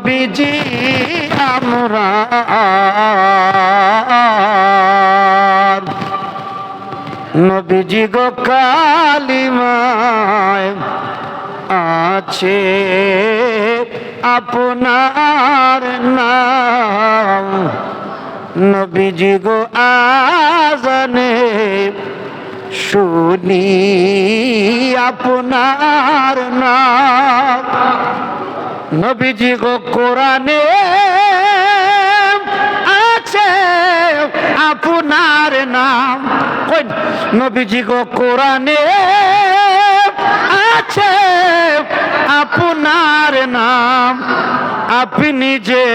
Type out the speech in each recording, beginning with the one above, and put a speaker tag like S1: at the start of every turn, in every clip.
S1: নবীজি আমরা নবীজি গো কালিমায় আছে আপনার নাম, নবীজি গো আজানে শুনি আপনার নাম, নবীজি গো কোরআনে আছে আপনার নাম, নবীজি গো কোরআনে আছে আপনার নাম, আপনি যে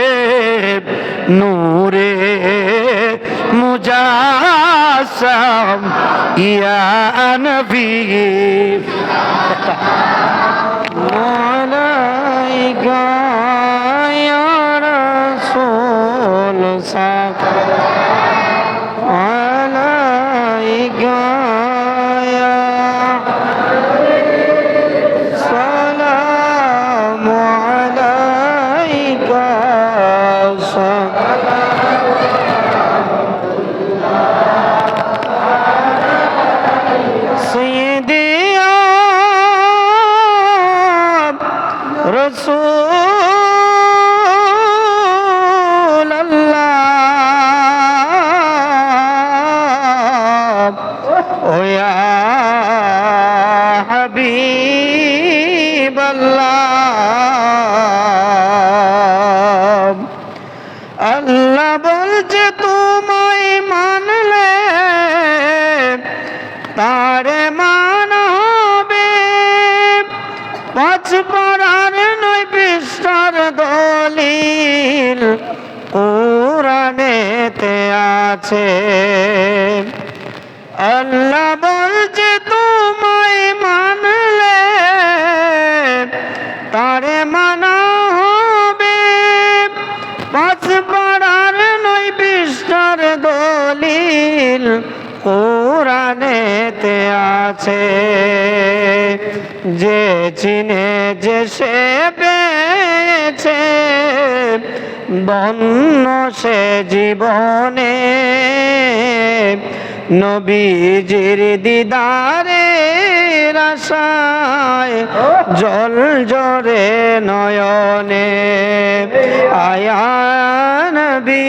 S1: নূরে মুজাসসাম ইয়া নবী আলাইকা ইয়া রাসূল আলাইকা ইয়া সালামু আলাইকা সাইয়্যিদি রাসূলুল্লাহ ও ইয়া হাবিবাল্লাহ, আল্লাহ বলছে তোমায় মানলে তারে মানবে, পাঁচ পারার নয় পৃষ্ঠার দলিল কোরআনেতে আছে, আল্লাহ বলছে তোমায় মানলে তারে মানা হবে, পাঁচ পারার নয় পৃষ্ঠার দলিল কোরআনেতে আছে, যে চিনে যে সে পেয়েছে ধন্য সে জীবনে, নবীজির দিদারের আশায় জল জরে নয়নে, আয়া নবী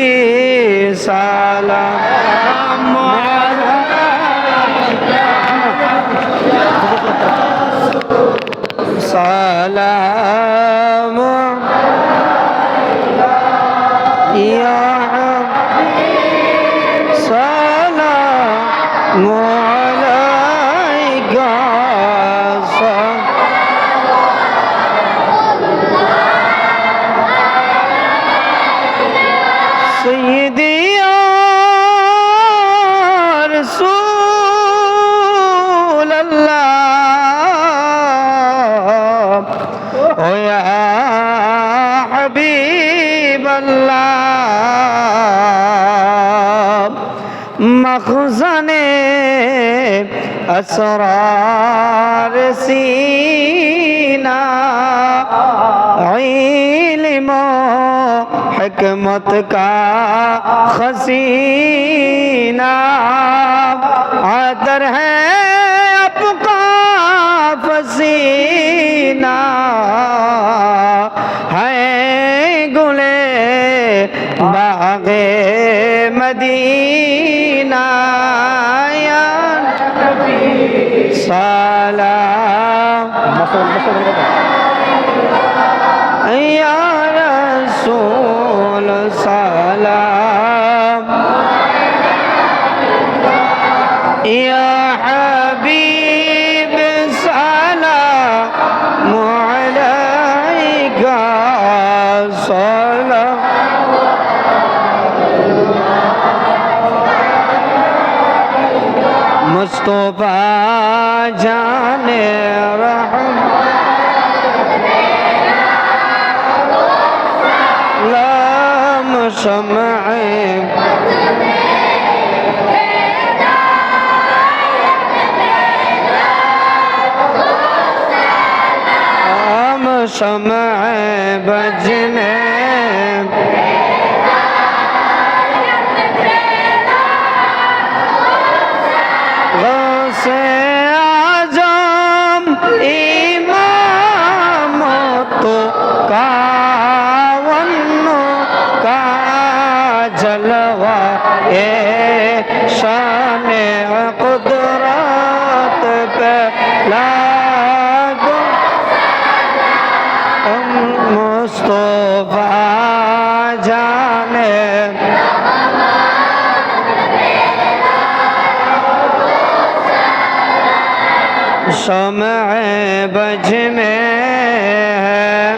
S1: সালাম সালাম ইয়া সালামু আলাইকা সাইয়্যিদি ইয়া রাসূলুল্লাহ ও ইয়া হাবিবাল্লাহ, মখজানে আসরার সিনা ইলম হিকমত কা খসিনা, आदर है आपका पसीना, है गुले बागे मदीना, या नबी सलाम या रसूल सलाम या हबीब सलाम अलैका सलाम, मुस्तफा जाने रहम लाम शमए शमअ बज में गौसे आजम इमाम तो कावन्नो का जलवा ए शान कुदरत पे लागो मुस्तफा जाने शमअ बज में है